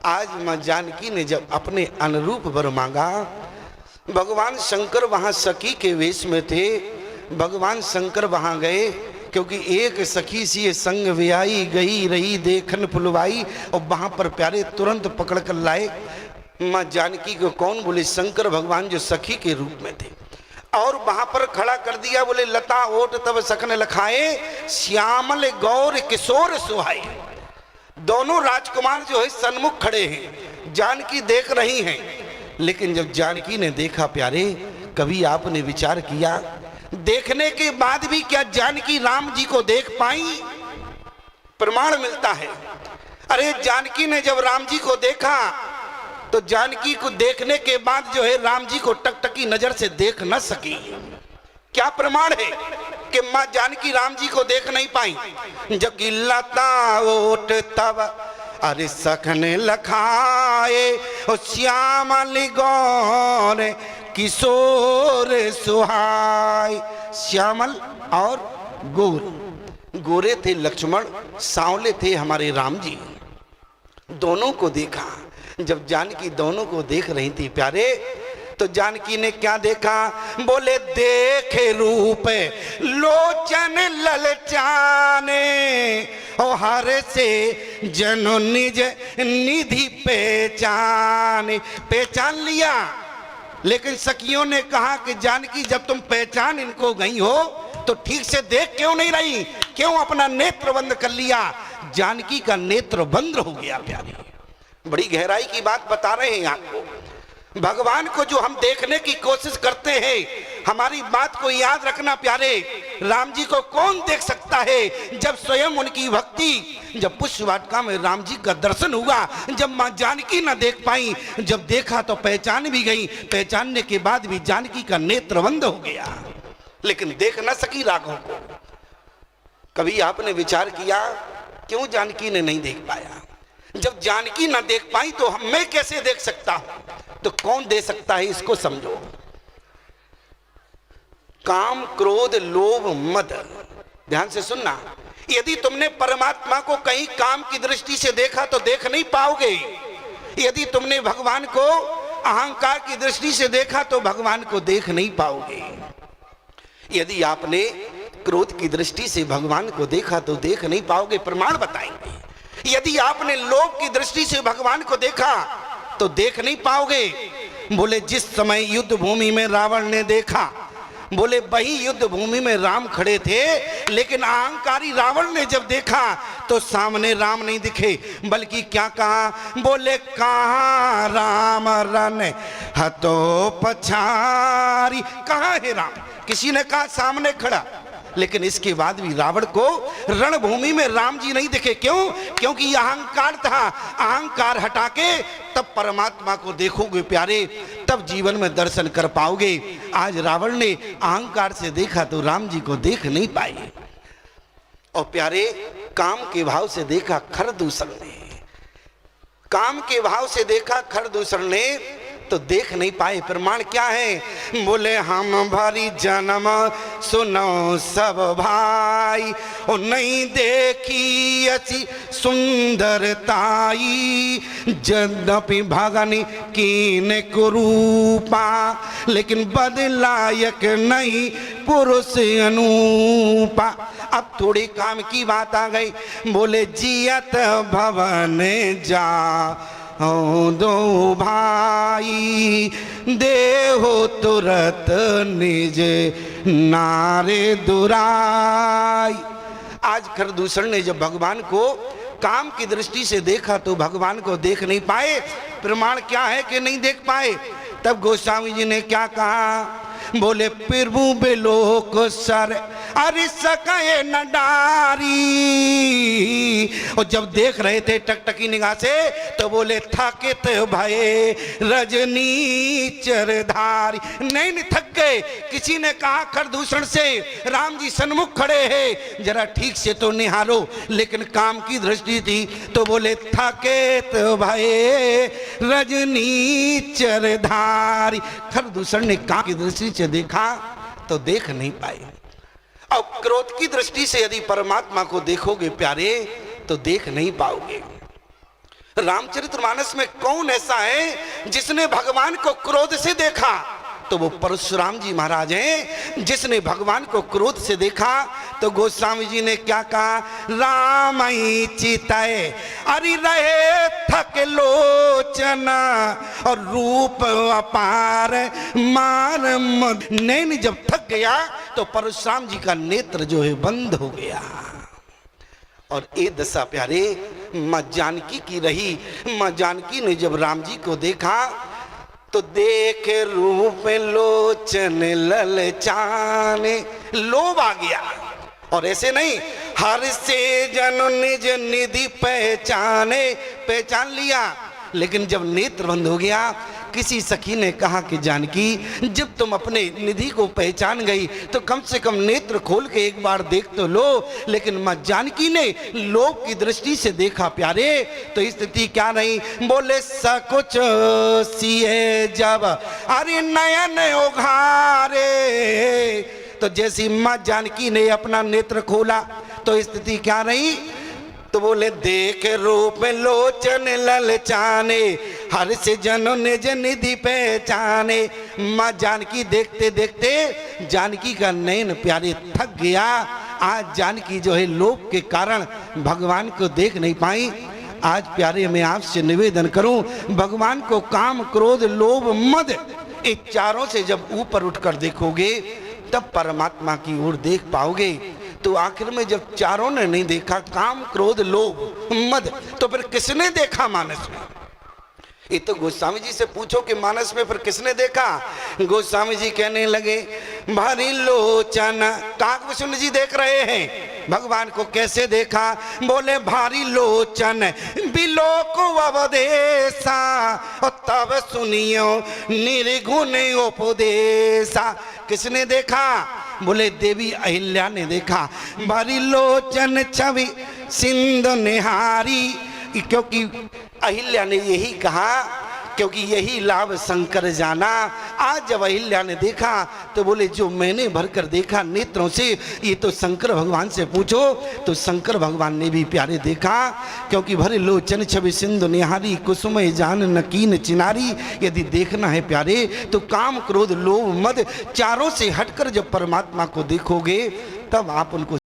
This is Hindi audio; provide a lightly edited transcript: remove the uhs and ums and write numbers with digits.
आज मां जानकी ने जब अपने अनुरूप वर मांगा, भगवान शंकर वहां सखी के वेश में थे। भगवान शंकर वहां गए, क्योंकि एक सखी सी संग व्याई गई रही देखन पुलवाई, और वहां पर प्यारे तुरंत पकड़ कर लाए मां जानकी को। कौन? बोले शंकर भगवान, जो सखी के रूप में थे। और वहां पर खड़ा कर दिया, बोले लता ओट तब सकन लखाए, श्यामल गौर किशोर सुहाए। दोनों राजकुमार जो है सन्मुख खड़े हैं, जानकी देख रही हैं। लेकिन जब जानकी ने देखा प्यारे, कभी आपने विचार किया, देखने के बाद भी क्या जानकी राम जी को देख पाई? प्रमाण मिलता है। अरे जानकी ने जब राम जी को देखा, तो जानकी को देखने के बाद जो है राम जी को टकटकी नजर से देख न सकी। क्या प्रमाण है कि मां जानकी राम जी को देख नहीं पाई? जब लता ओट तब अरे सखने लखाए, और श्यामल गौर किशोर सुहाय। श्यामल और गोर, गोरे थे लक्ष्मण, सांवले थे हमारे राम जी। दोनों को देखा। जब जानकी दोनों को देख रही थी प्यारे, तो जानकी ने क्या देखा? बोले देखे रूप लोचन ललचाने, और हर से जनो निज निधि पहचाने। पहचान लिया, लेकिन सखियों ने कहा कि जानकी जब तुम पहचान इनको गई हो, तो ठीक से देख क्यों नहीं रही? क्यों अपना नेत्र बंद कर लिया? जानकी का नेत्र बंद हो गया प्यारे। बड़ी गहराई की बात बता रहे हैं आपको। भगवान को जो हम देखने की कोशिश करते हैं, हमारी बात को याद रखना प्यारे, राम जी को कौन देख सकता है? जब स्वयं उनकी भक्ति, जब पुष्प वाटिका में राम जी का दर्शन हुआ, जब मां जानकी ना देख पाई, जब देखा तो पहचान भी गई, पहचानने के बाद भी जानकी का नेत्र बंद हो गया, लेकिन देख ना सकी राघव को। कभी आपने विचार किया क्यों जानकी ने नहीं देख पाया? जब जानकी ना देख पाई तो मैं कैसे देख सकता हूं? तो कौन दे सकता है इसको समझो। काम क्रोध लोभ मद, ध्यान से सुनना। यदि तुमने परमात्मा को कहीं काम की दृष्टि से देखा तो देख नहीं पाओगे। यदि तुमने भगवान को अहंकार की दृष्टि से देखा तो भगवान को देख नहीं पाओगे। यदि आपने क्रोध की दृष्टि से भगवान को देखा तो देख नहीं पाओगे। प्रमाण बताएंगे। यदि आपने लोभ की दृष्टि से भगवान को देखा तो देख नहीं पाओगे। बोले जिस समय युद्ध भूमि में रावण ने देखा, बोले वही युद्ध भूमि में राम खड़े थे, लेकिन अहंकारी रावण ने जब देखा तो सामने राम नहीं दिखे, बल्कि क्या कहा? बोले कहाँ राम रन हतो पछारी। कहाँ है राम? किसी ने कहा सामने खड़ा, लेकिन इसके बाद भी रावण को रणभूमि में राम जी नहीं दिखे। क्यों? क्योंकि अहंकार था। अहंकार हटा के तब परमात्मा को देखोगे प्यारे, तब जीवन में दर्शन कर पाओगे। आज रावण ने अहंकार से देखा तो राम जी को देख नहीं पाए। और प्यारे काम के भाव से देखा खरदूषण ने, काम के भाव से देखा खरदूषण ने तो देख नहीं पाए। प्रमाण क्या है? बोले हम भरी जन्म सुनो सब भाई, और नहीं देखी ऐसी सुंदरताई, यद्यपि भगन कीन कुरूपा, लेकिन बदलायक नहीं पुरुष अनूपा। अब थोड़ी काम की बात आ गई। बोले जियत भवन जा दो भाई, देहो तुरत निज नारे दुराई। आज खरदूषण ने जब भगवान को काम की दृष्टि से देखा तो भगवान को देख नहीं पाए। प्रमाण क्या है कि नहीं देख पाए? तब गोस्वामी जी ने क्या कहा? बोले प्रभु बेलोक सर अरे सके न डारी। और जब देख रहे थे टकटकी निगाह से तो बोले थकित भये रजनी चरधारी। नहीं थक गए। किसी ने कहा खरदूषण से राम जी सन्मुख खड़े हैं, जरा ठीक से तो निहारो, लेकिन काम की दृष्टि थी तो बोले थकित भये रजनी चरधारी। खरदूषण ने काम की दृष्टि से देखा तो देख नहीं पाए। और क्रोध की दृष्टि से यदि परमात्मा को देखोगे प्यारे तो देख नहीं पाओगे। रामचरितमानस में कौन ऐसा है जिसने भगवान को क्रोध से देखा? तो वो परशुराम जी महाराज हैं जिसने भगवान को क्रोध से देखा। तो गोस्वामी जी ने क्या कहा? राम ही चिताए अरि रहे थक लोचना और रूप अपार मार नैन जब थक गया तो परशुराम जी का नेत्र जो है बंद हो गया। और ये दशा प्यारे मां जानकी की रही। मां जानकी ने जब राम जी को देखा तो देख रूप लोचन ललचाने, लोभ आ गया। और ऐसे नहीं, हर से जन निज निधि पहचाने, पहचान लिया। लेकिन जब नेत्र बंद हो गया, किसी सखी ने कहा कि जानकी जब तुम अपने निधि को पहचान गई तो कम से कम नेत्र खोल के एक बार देख तो लो। लेकिन मां जानकी ने लोभ की दृष्टि से देखा प्यारे, तो स्थिति क्या नहीं? बोले सकुच सिए जब अरे नयन उघारे। तो जैसी मां जानकी ने अपना नेत्र खोला तो स्थिति क्या रही? तो बोले देख रूप लोचन ललचाने हर से जनो निज निधि पहचाने। मां जानकी देखते देखते जानकी का नयन प्यारे थक गया। आज जानकी जो है लोभ के कारण भगवान को देख नहीं पाई। आज प्यारे मैं आपसे निवेदन करूं, भगवान को काम क्रोध लोभ मद इन चारों से जब ऊपर उठकर देखोगे तब परमात्मा की ओर देख पाओगे। तो आखिर में जब चारों ने नहीं देखा, काम क्रोध लोभ मद, तो फिर किसने देखा मानस में? ये तो गोस्वामी जी से पूछो कि मानस में फिर किसने देखा? गोस्वामी जी कहने लगे भारी लोचन। काक विष्णु जी देख रहे हैं भगवान को। कैसे देखा? बोले भारी लोचन बिलोक अवदेशा और तब सुनियो निर्गुण उपदेशा। किसने देखा? बोले देवी अहिल्या ने देखा। भारी लोचन छवि सिंधु निहारी, क्योंकि अहिल्या ने यही कहा, क्योंकि यही लाभ शंकर जाना। आज जब अहिल्या ने देखा तो बोले जो मैंने भरकर देखा नेत्रों से, ये तो शंकर भगवान से पूछो। तो शंकर भगवान ने भी प्यारे देखा, क्योंकि भरे लोचन छवि सिंधु निहारी कुसुमय जान नकीन चिनारी। यदि देखना है प्यारे तो काम क्रोध लोभ मद चारों से हटकर जब परमात्मा को देखोगे तब आप उनको